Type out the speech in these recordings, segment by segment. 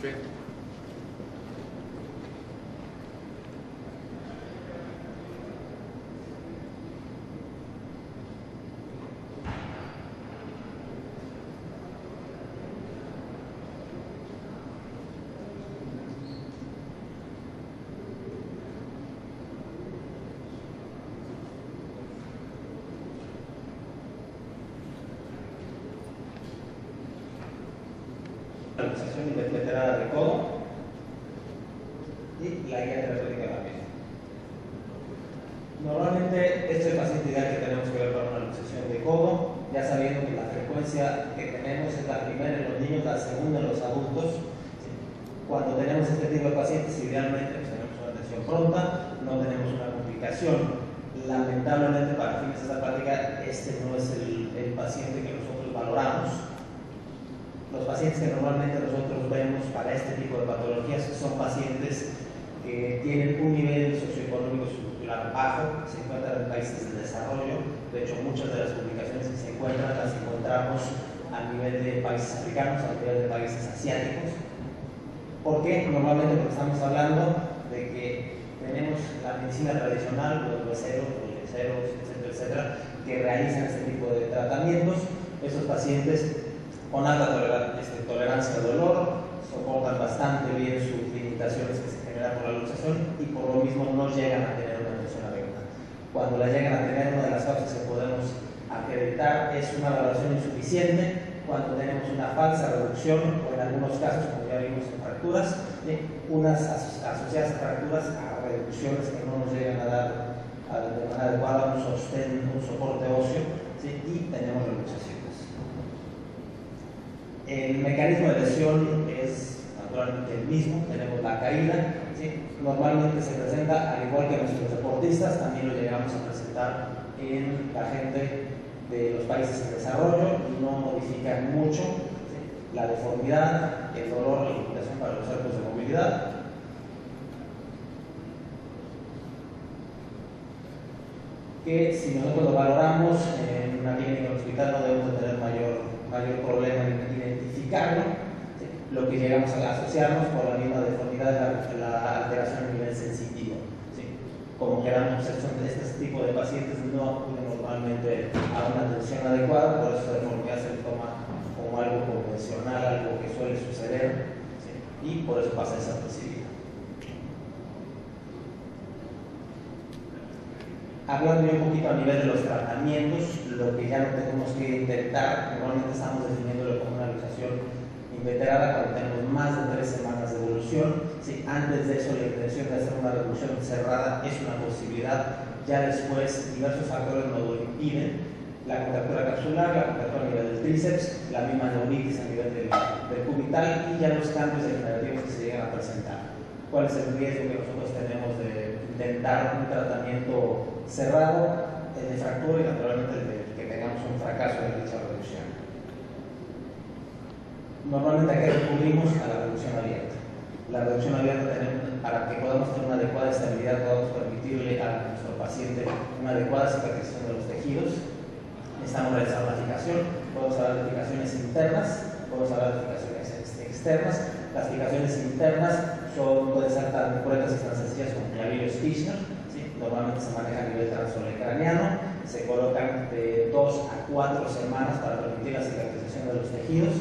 Perfecto. La luxación invertebrada de codo y la guía terapéutica de la piel. Normalmente este es el paciente ideal que tenemos que ver para una luxación de codo, ya sabiendo que la frecuencia que tenemos es la primera en los niños, la segunda en los adultos. Cuando tenemos este tipo de pacientes, idealmente pues, tenemos una atención pronta, no tenemos una complicación. Lamentablemente, para fines de esta práctica, este no es el paciente que nosotros valoramos. Los pacientes que normalmente nosotros vemos para este tipo de patologías son pacientes que tienen un nivel socioeconómico y estructural bajo, se encuentran en países de desarrollo. De hecho, muchas de las publicaciones que se encuentran las encontramos a nivel de países africanos, a nivel de países asiáticos. ¿Por qué? Normalmente porque estamos hablando de que tenemos la medicina tradicional, los hueseros, etcétera, etcétera, que realizan este tipo de tratamientos. Esos pacientes con alta tolerancia al dolor, soportan bastante bien sus limitaciones que se generan por la luxación y por lo mismo no llegan a tener una lesión adecuada. Cuando la llegan a tener, una de las causas que podemos acreditar es una valoración insuficiente, cuando tenemos una falsa reducción o en algunos casos, como ya vimos en fracturas, unas asociadas a fracturas a reducciones que no nos llegan a dar de manera adecuada un sostén, un soporte óseo, ¿sí? Y tenemos la luxación. El mecanismo de lesión es naturalmente el mismo, tenemos la caída, ¿sí? Normalmente se presenta, al igual que nuestros deportistas, también lo llegamos a presentar en la gente de los países en desarrollo y no modifican mucho, ¿sí? La deformidad, el dolor, la limitación para los arcos de movilidad. Que si nosotros lo valoramos en una clínica o hospital no debemos de tener mayor problema en identificarlo. ¿Sí? Lo que llegamos a asociarnos por la misma deformidad es la alteración a nivel sensitivo. ¿Sí? Como queramos, este tipo de pacientes no acuden normalmente a una atención adecuada, por eso la deformidad se le toma como algo convencional, algo que suele suceder, ¿sí? Y por eso pasa desapercibido. Hablando un poquito a nivel de los tratamientos, lo que ya no tenemos que intentar, normalmente estamos definiéndolo como una luxación inveterada cuando tenemos más de 3 semanas de evolución. ¿Sí? Antes de eso, la intención de hacer una reducción cerrada es una posibilidad. Ya después, diversos factores nos lo impiden. La contractura capsular, la contractura a nivel del tríceps, la misma neuritis a nivel del cubital y ya los cambios degenerativos que se llegan a presentar. ¿Cuál es el riesgo que nosotros tenemos de intentar un tratamiento cerrado de fractura y naturalmente de que tengamos un fracaso en dicha reducción? Normalmente aquí recurrimos a la reducción abierta. La reducción abierta para que podamos tener una adecuada estabilidad, podamos permitirle a nuestro paciente una adecuada cicatrización de los tejidos. Necesitamos realizar una fijación, podemos hablar de fijaciones internas, podemos hablar de fijaciones externas. Las fijaciones internas pueden ser tan cruentas y tan sencillas como Clavillus Kirchner. Normalmente se maneja a nivel transolecraniano, se colocan de 2 a 4 semanas para permitir la cicatrización de los tejidos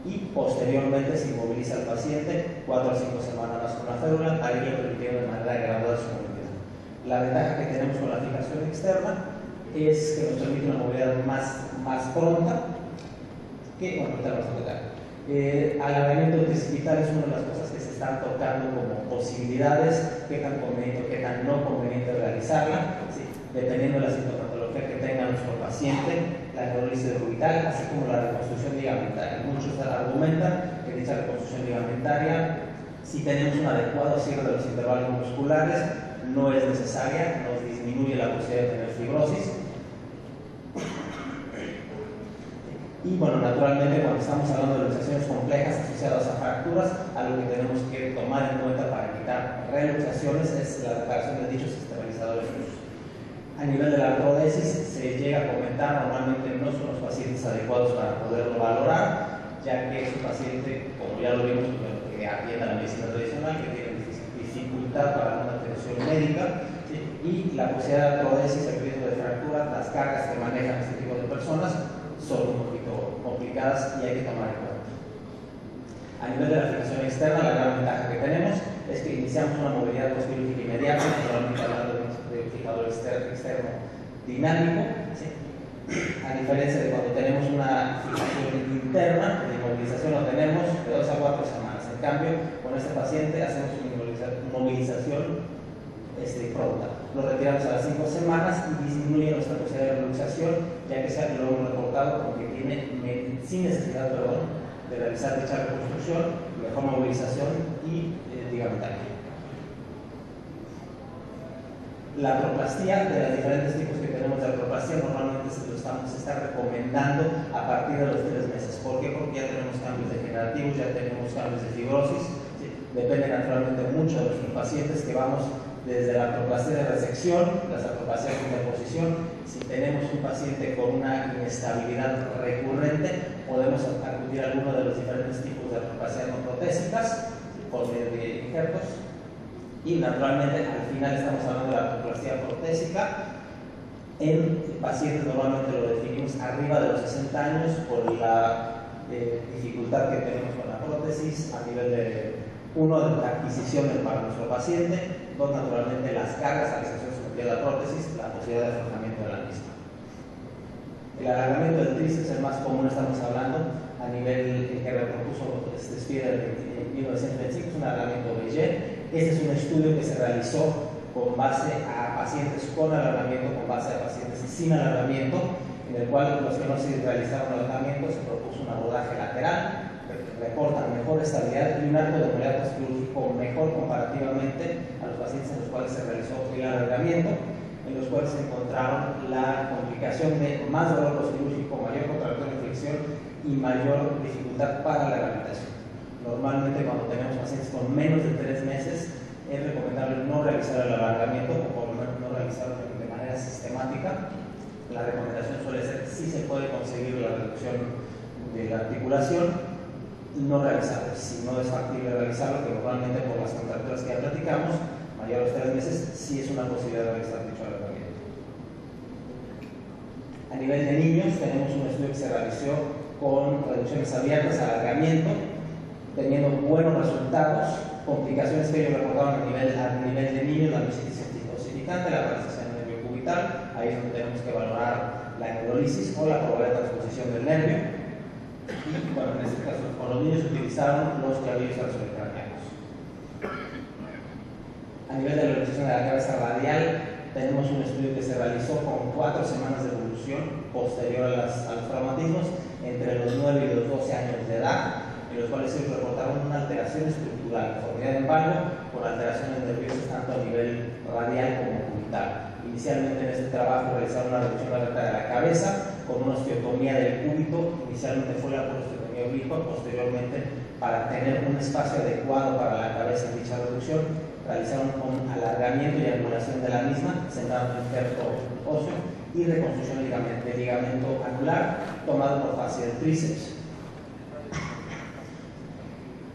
y posteriormente se inmoviliza al paciente 4 a 5 semanas más con la férula, para irle permitiendo de manera gradual su movilidad. La ventaja que tenemos con la fijación externa es que nos permite una movilidad más pronta que, bueno, ahorita vamos a tocar. Alargamiento tricipital es una de las cosas que se están tocando como posibilidades, qué tan conveniente o qué tan no conveniente realizarla, ¿sí? Dependiendo de la sintomatología que tenga nuestro paciente, la neurosis orbital, así como la reconstrucción ligamentaria. Muchos argumentan que dicha reconstrucción ligamentaria, si tenemos un adecuado cierre de los intervalos musculares, no es necesaria, nos disminuye la posibilidad de tener fibrosis. Y bueno, naturalmente cuando estamos hablando de luxaciones complejas asociadas a fracturas, algo que tenemos que tomar en cuenta para evitar reluxaciones es la reparación de dichos estabilizadores rusos. A nivel de la artrodesis se llega a comentar, normalmente no son los pacientes adecuados para poderlo valorar, ya que es un paciente, como ya lo vimos, que atiende a la medicina tradicional, que tiene dificultad para una atención médica, ¿sí? Y la posibilidad de artrodesis, el riesgo de fractura, las cargas que manejan este tipo de personas son un poquito complicadas y hay que tomar en cuenta. A nivel de la fijación externa, la gran ventaja que tenemos es que iniciamos una movilidad postquirúrgica inmediata, normalmente hablando de un fijador externo dinámico, ¿sí? A diferencia de cuando tenemos una fijación interna, de inmovilización lo tenemos de 2 a 4 semanas. En cambio, con este paciente hacemos una movilización pronta. Lo retiramos a las 5 semanas y disminuye nuestra posibilidad de reluxación, ya que lo hemos reportado como que tiene, sin necesidad, de realizar dicha reconstrucción, mejor movilización y ligamentaria. La artroplastía, de los diferentes tipos que tenemos de artroplastía, normalmente se está recomendando a partir de los 3 meses. ¿Por qué? Porque ya tenemos cambios degenerativos, ya tenemos cambios de fibrosis. ¿Sí? Depende naturalmente mucho de nuestros pacientes, que vamos desde la artroplastía de resección, las artroplastías de interposición. Si tenemos un paciente con una inestabilidad recurrente, podemos acudir a alguno de los diferentes tipos de artroplastías no protésicas, por medio de injertos. Y naturalmente al final estamos hablando de la artroplastía protésica en pacientes. Normalmente lo definimos arriba de los 60 años por la dificultad que tenemos con la prótesis a nivel de, uno, de la adquisición para nuestro paciente, dos, naturalmente las cargas a las que se somete la prótesis, la posibilidad de aflojamiento de la misma. El alargamiento del tríceps, el más común, estamos hablando a nivel que repropuso Spieder en 1925, es un alargamiento Beyer. Este es un estudio que se realizó con base a pacientes con alargamiento, con base a pacientes sin alargamiento, en el cual los que no se realizaron alargamiento se propuso un abordaje lateral, que reportan mejor estabilidad y un arco de movilidad postquirúrgico mejor comparativamente a los pacientes en los cuales se realizó el alargamiento, en los cuales se encontraron la complicación de más dolor postquirúrgico, mayor contractura de flexión y mayor dificultad para la rehabilitación. Normalmente cuando tenemos pacientes con menos de 3 meses es recomendable no realizar el alargamiento o por lo menos no realizarlo de manera sistemática. La recomendación suele ser, si se puede conseguir la reducción de la articulación, no realizarlo. Si no es factible realizarlo, que normalmente por las contracturas que ya platicamos, mayor a los 3 meses, sí es una posibilidad de realizar dicho alargamiento. A nivel de niños, tenemos un estudio que se realizó con reducciones abiertas, alargamiento, teniendo buenos resultados. Complicaciones que ellos reportaban a nivel de niños: la miositis osificante, la paralización del nervio cubital. Ahí es donde tenemos que valorar la neurolisis o la probabilidad de transposición del nervio. Y bueno, en este caso con los niños utilizaron los clavillos arzolecranianos. A nivel de la evolución de la cabeza radial, tenemos un estudio que se realizó con 4 semanas de evolución posterior a los traumatismos entre los 9 y los 12 años de edad, en los cuales se reportaron una alteración estructural, deformidad en valgo, con alteraciones nerviosas tanto a nivel radial como cubital. Inicialmente en este trabajo realizaron una reducción alerta de la cabeza con una osteotomía del cúbito. Inicialmente fue la osteotomía oblicua, posteriormente, para tener un espacio adecuado para la cabeza en dicha reducción, realizaron un alargamiento y angulación de la misma, centrando en injerto óseo y reconstrucción de ligamento anular tomado por fascia del tríceps.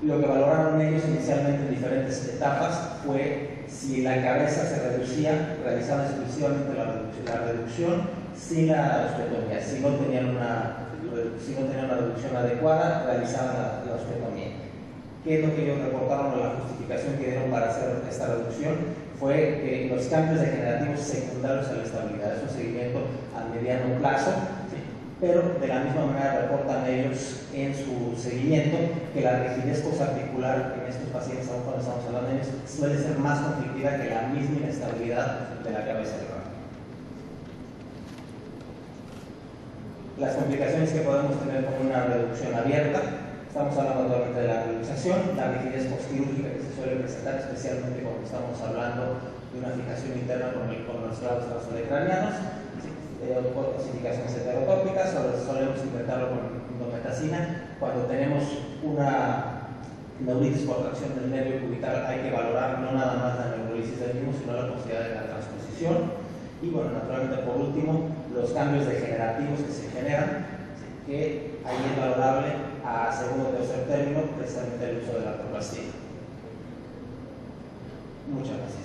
Lo que valoraron ellos inicialmente en diferentes etapas fue si la cabeza se reducía, realizaban exclusivamente la reducción sin la osteotomía. Si no tenían una reducción adecuada, realizaban la osteotomía. ¿Qué es lo que ellos reportaron? La justificación que dieron para hacer esta reducción fue que los cambios degenerativos secundarios a la estabilidad, es un seguimiento a mediano plazo, ¿sí? Pero de la misma manera reportan ellos en su seguimiento que la rigidez posarticular en estos pacientes, aún cuando estamos hablando de ellos, suele ser más conflictiva que la misma inestabilidad de la cabeza del cráneo. Las complicaciones que podemos tener con una reducción abierta: estamos hablando actualmente de la reluxación, la rigidez postquirúrgica que se suele presentar, especialmente cuando estamos hablando de una fijación interna con los lados arzolecranianos, otras indicaciones heterotópicas, solemos intentarlo con indometacina. Cuando tenemos una neuritis por tracción del nervio cubital, hay que valorar no nada más la neurolisis del mismo, sino la posibilidad de la transposición. Y bueno, naturalmente, por último, los cambios degenerativos que se generan, que ahí es valorable a segundo o tercer término, precisamente el uso de la artroplastia. Muchas gracias.